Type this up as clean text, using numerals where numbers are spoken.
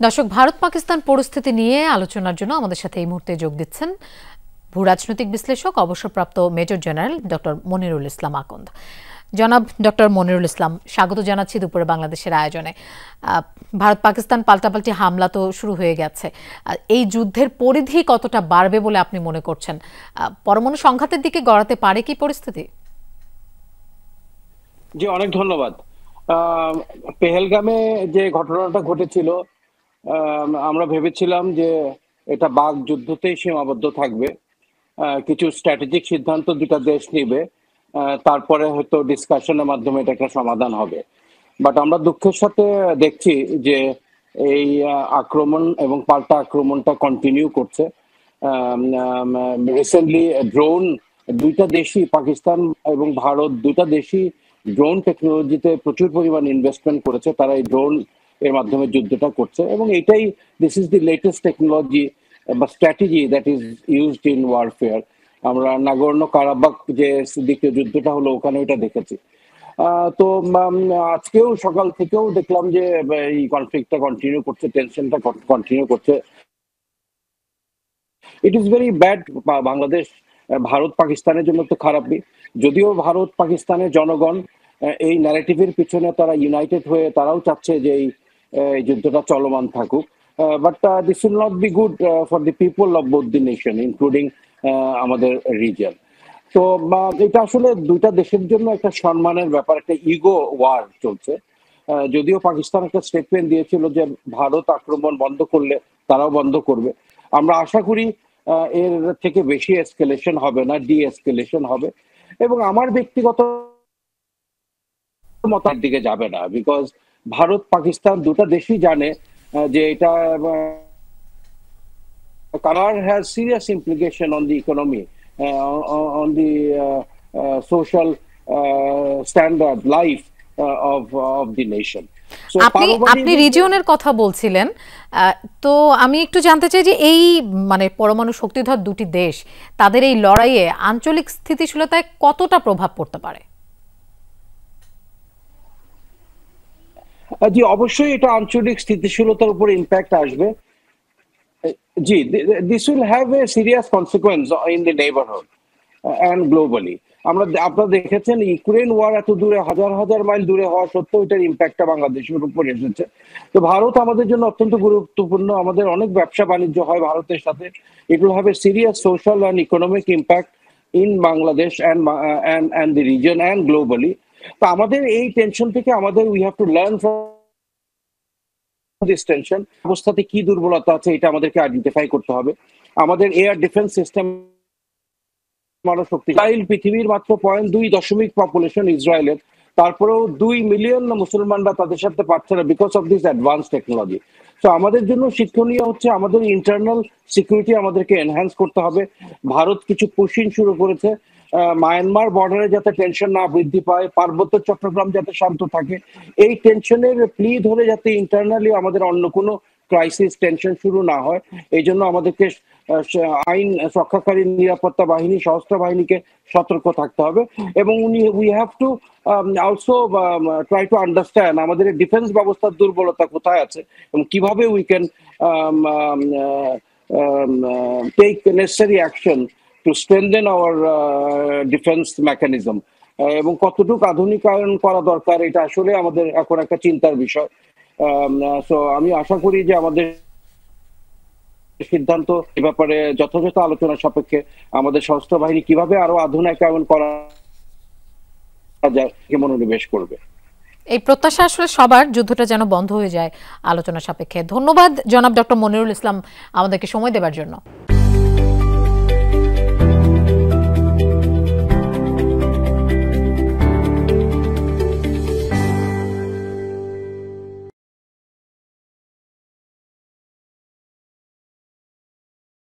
দর্শক, ভারত পাকিস্তান পরিস্থিতি নিয়ে আলোচনার জন্য আমাদের সাথে এই মুহূর্তে যোগ দিচ্ছেন ভূরাজনৈতিক বিশ্লেষক অবসরপ্রাপ্ত মেজর জেনারেল ডক্টর মনিরুল ইসলাম আকন্দ। জনাব ডক্টর মনিরুল ইসলাম, স্বাগত জানাচ্ছি দুপুরে বাংলাদেশের আয়োজনে। ভারত পাকিস্তান পাল্টাপাল্টি হামলা তো শুরু হয়ে গেছে, এই যুদ্ধের পরিধি কতটা বাড়বে বলে আপনি মনে করছেন? পরমাণু সংঘাতের দিকে গড়াতে পারে কি পরিস্থিতি? জি, অনেক ধন্যবাদ। পেহেলগামে যে ঘটনাটা ঘটেছিল, আমরা ভেবেছিলাম যে এটা বাক যুদ্ধতেই সীমাবদ্ধ থাকবে। কিছু স্ট্র্যাটেজিক সিদ্ধান্ত দুটা দেশ নিবে, তারপরে হয়তো ডিসকাশনের মাধ্যমে এটা একটা সমাধান হবে। বাট আমরা দুঃখের সাথে দেখছি যে এই আক্রমণ এবং পাল্টা আক্রমণটা কন্টিনিউ করছে। রিসেন্টলি ড্রোন, দুইটা দেশই, পাকিস্তান এবং ভারত দুইটা দেশই ড্রোন টেকনোলজিতে প্রচুর পরিমাণ ইনভেস্টমেন্ট করেছে। তারা এই ড্রোন এর মাধ্যমে যুদ্ধটা করছে এবং এটাই this is the latest technology বা strategy that is used in warfare. আমরা নাগর্নো কারাবাখ যে দ্বিতীয় যুদ্ধটা হলো, ওখানে এটা দেখেছি। তো আজকেও সকাল থেকেও দেখলাম যে এই কনফ্লিক্টটা কন্টিনিউ করছে, টেনশনটা কন্টিনিউ করছে। It is very bad. Bangladesh, Bharat পাকিস্তানের জন্য তো খারাপই। যদিও ভারত পাকিস্তানের জনগণ এই ন্যারেটিভের পিছনে তারা ইউনাইটেড হয়ে তারাও চাচ্ছে যে এই যুদ্ধটা চলমান থাকুক, but this will not be good for the people of both the nation, including আমাদের রিজিয়ন। তো এটা আসলে দুইটা দেশের জন্য একটা সম্মানের ব্যাপার, একটা ইগো ওয়ার চলছে। যদিও পাকিস্তান একটা স্টেটমেন্ট দিয়েছিল যে ভারত আক্রমণ বন্ধ করলে তারাও বন্ধ করবে। আমরা আশা করি এর থেকে বেশি এসকেলেশন হবে না, ডি এসকেলেশন হবে। এবং আমার ব্যক্তিগত মতের দিকে যাবে না, বিকজ ভারত পাকিস্তান দুটা দেশই জানে যে এটা কারার has serious implication on the economy, on the social standard life of the nation. আপনি রিজিয়নের কথা বলছিলেন, তো আমি একটু জানতে চাই যে এই মানে পরমাণু শক্তিধর দুটি দেশ, তাদের এই লড়াইয়ে আঞ্চলিক স্থিতিশীলতায় কতটা প্রভাব পড়তে পারে? জি, অবশ্যই এটা আঞ্চলিক স্থিতিশীলতার উপর ইম্প্যাক্ট আসবে। জি, this will have a serious consequence in the neighbourhood and globally. আপনারা দেখেছেন ইউক্রেন ওয়ার এত দূরে, হাজার হাজার মাইল দূরে হওয়া সত্ত্বেও এটার ইম্প্যাক্টটা বাংলাদেশের উপর এসেছে। তো ভারত আমাদের জন্য অত্যন্ত গুরুত্বপূর্ণ, আমাদের অনেক ব্যবসা বাণিজ্য হয় ভারতের সাথে। It will have a serious social and economic impact in Bangladesh and the reason and globally. তো আমাদের এই টেনশন থেকে আমাদের we have to learn from this tension. অবস্থাতে কি দুর্বলতা আছে এটা আমাদেরকে আইডেন্টিফাই করতে হবে। আমাদের এয়ার ডিফেন্স সিস্টেম শক্তিশালী, পৃথিবীর মাত্র 0.2 পপুলেশন ইসরায়েলের, তারপরেও 2 মিলিয়ন মুসলমানরা তাদের সাথে পারছে না because of this advance technology. তো আমাদের জন্য শিক্ষণীয় হচ্ছে আমাদের ইন্টারনাল সিকিউরিটি আমাদেরকে এনহ্যান্স করতে হবে। ভারত কিছু পুশিং শুরু করেছে, মায়ানমার বর্ডারে যাতে টেনশন না বৃদ্ধি পায়, পার্বত্য চট্টগ্রাম যাতে শান্ত থাকে, এই টেনশনের প্লি ধরে যাতে ইন্টারনালি আমাদের অন্য কোনো ক্রাইসিস টেনশন শুরু না হয়, এই জন্য আমাদেরকে আইন রক্ষাকারী নিরাপত্তা বাহিনী, সশস্ত্র বাহিনীকে সতর্ক থাকতে হবে। এবং we have to also try to understand আমাদের ডিফেন্স ব্যবস্থার দুর্বলতা কোথায় আছে এবং কিভাবে we can take necessary action to strengthen our defence mechanism, এবং কতটুকু আধুনিকায়ন করা দরকার, এটা আসলে আমাদের এখন একটা চিন্তার বিষয়। সো আমি আশা করি যে আমাদের সিদ্ধান্ত এ ব্যাপারে যথাযথ আলোচনা সাপেক্ষে আমাদের সশস্ত্র বাহিনী কিভাবে আরো আধুনিকায়ন করা যায় মনোনিবেশ করবে। এই প্রত্যাশা আসলে সবার, যুদ্ধটা যেন বন্ধ হয়ে যায় আলোচনা সাপেক্ষে। ধন্যবাদ জনাব ডক্টর মনিরুল ইসলাম আমাদেরকে সময় দেওয়ার জন্য।